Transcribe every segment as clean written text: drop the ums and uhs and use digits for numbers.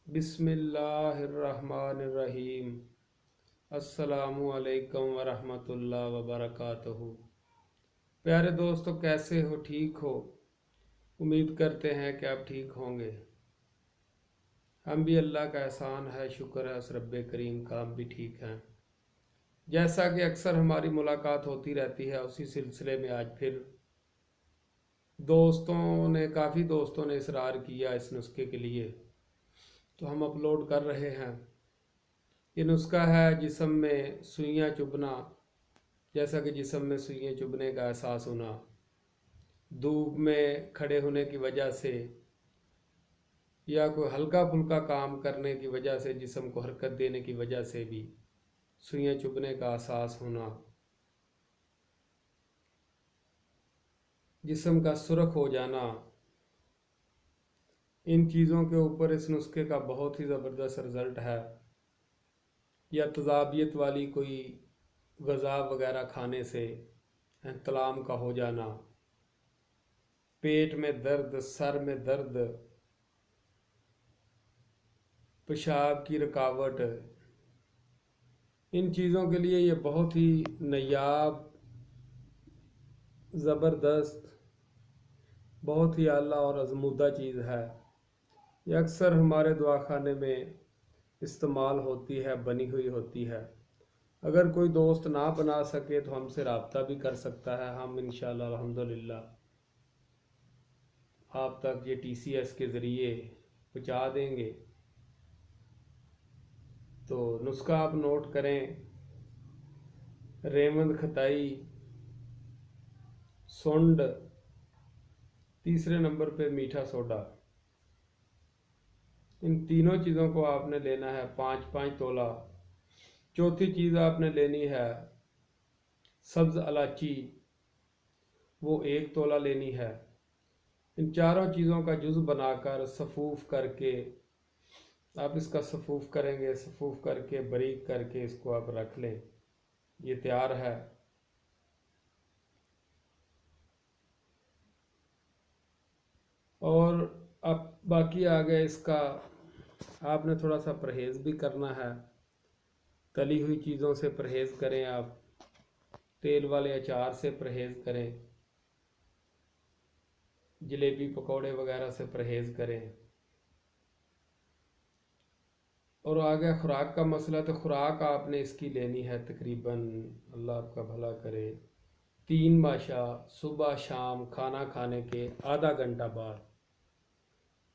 बिस्मिल्लाहिर्रहमानिर्रहीम। अस्सलामु अलैकुम वरहमतुल्लाह वबरकातुहू। प्यारे दोस्तों, कैसे हो? ठीक हो? उम्मीद करते हैं कि आप ठीक होंगे। हम भी, अल्लाह का एहसान है, शुक्र है उस रब्बे करीम का, हम भी ठीक हैं। जैसा कि अक्सर हमारी मुलाकात होती रहती है, उसी सिलसिले में आज फिर काफ़ी दोस्तों ने इसरार किया इस नुस्खे के लिए, तो हम अपलोड कर रहे हैं। ये नुस्खा है जिस्म में सुइयां चुभना। जैसा कि जिस्म में सुइयां चुभने का एहसास होना, धूप में खड़े होने की वजह से या कोई हल्का फुल्का काम करने की वजह से, जिस्म को हरकत देने की वजह से भी सुइयां चुभने का एहसास होना, जिस्म का सुरख हो जाना, इन चीज़ों के ऊपर इस नुस्खे का बहुत ही ज़बरदस्त रिज़ल्ट है। या तजाबियत वाली कोई ग़ज़ा वगैरह खाने से इंतलाम का हो जाना, पेट में दर्द, सर में दर्द, पेशाब की रुकावट, इन चीज़ों के लिए ये बहुत ही नायाब, ज़बरदस्त, बहुत ही आला और आज़मूदा चीज़ है। ये अक्सर हमारे दवाखाने में इस्तेमाल होती है, बनी हुई होती है। अगर कोई दोस्त ना बना सके तो हमसे रब्ता भी कर सकता है। हम इंशाअल्लाह अल्हम्दुलिल्लाह आप तक ये TCS के ज़रिए पहुँचा देंगे। तो नुस्खा आप नोट करें: रेवंद खताई, सुंड, तीसरे नंबर पे मीठा सोडा। इन तीनों चीज़ों को आपने लेना है 5-5 तोला। चौथी चीज़ आपने लेनी है सब्ज़ इलायची, वो 1 तोला लेनी है। इन चारों चीज़ों का जुज़ बनाकर सफ़ूफ़ करके आप इसका सफ़ूफ़ करेंगे। सफ़ूफ़ करके बारीक करके इसको आप रख लें। ये तैयार है। और अब बाकी आ गया इसका, आपने थोड़ा सा परहेज़ भी करना है। तली हुई चीज़ों से परहेज़ करें, आप तेल वाले अचार से परहेज़ करें, जलेबी पकौड़े वगैरह से परहेज़ करें। और आ गया खुराक का मसला, तो खुराक आपने इसकी लेनी है तकरीबन, अल्लाह आपका भला करे, 3 माशा सुबह शाम खाना खाने के आधा घंटा बाद।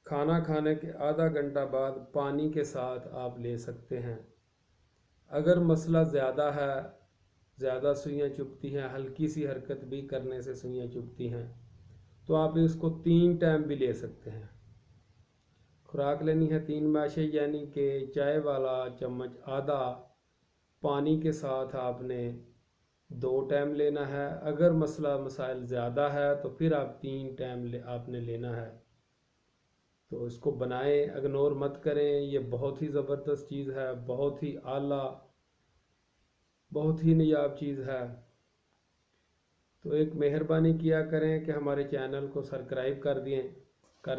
खाना खाने के आधा घंटा बाद पानी के साथ आप ले सकते हैं। अगर मसला ज़्यादा है, ज़्यादा सुइयां चुभती हैं, हल्की सी हरकत भी करने से सुइयां चुभती हैं, तो आप इसको 3 टाइम भी ले सकते हैं। खुराक लेनी है 3 माशे, यानी कि चाय वाला चम्मच आधा पानी के साथ आपने 2 टाइम लेना है। अगर मसाइल ज़्यादा है तो फिर आप 3 टाइम आपने लेना है। तो इसको बनाएं, इग्नोर मत करें। ये बहुत ही ज़बरदस्त चीज़ है, बहुत ही आला, बहुत ही नायाब चीज़ है। तो एक मेहरबानी किया करें कि हमारे चैनल को सब्सक्राइब कर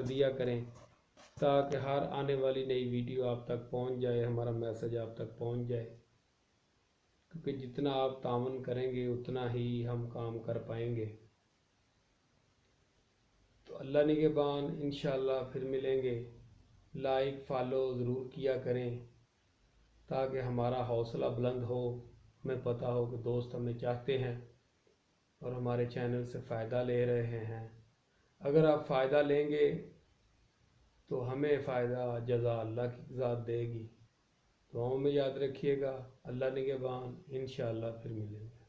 दिया करें, ताकि हर आने वाली नई वीडियो आप तक पहुंच जाए, हमारा मैसेज आप तक पहुंच जाए। क्योंकि जितना आप तावन करेंगे उतना ही हम काम कर पाएंगे। तो अल्लाह निगहबान, इंशाअल्लाह फिर मिलेंगे। लाइक फॉलो ज़रूर किया करें ताकि हमारा हौसला बुलंद हो, हमें पता हो कि दोस्त हमें चाहते हैं और हमारे चैनल से फ़ायदा ले रहे हैं। अगर आप फ़ायदा लेंगे तो हमें फ़ायदा जज़ा अल्लाह की ज़ात देगी। दुआओं में याद रखिएगा। अल्लाह निगहबान, इंशाअल्लाह फिर मिलेंगे।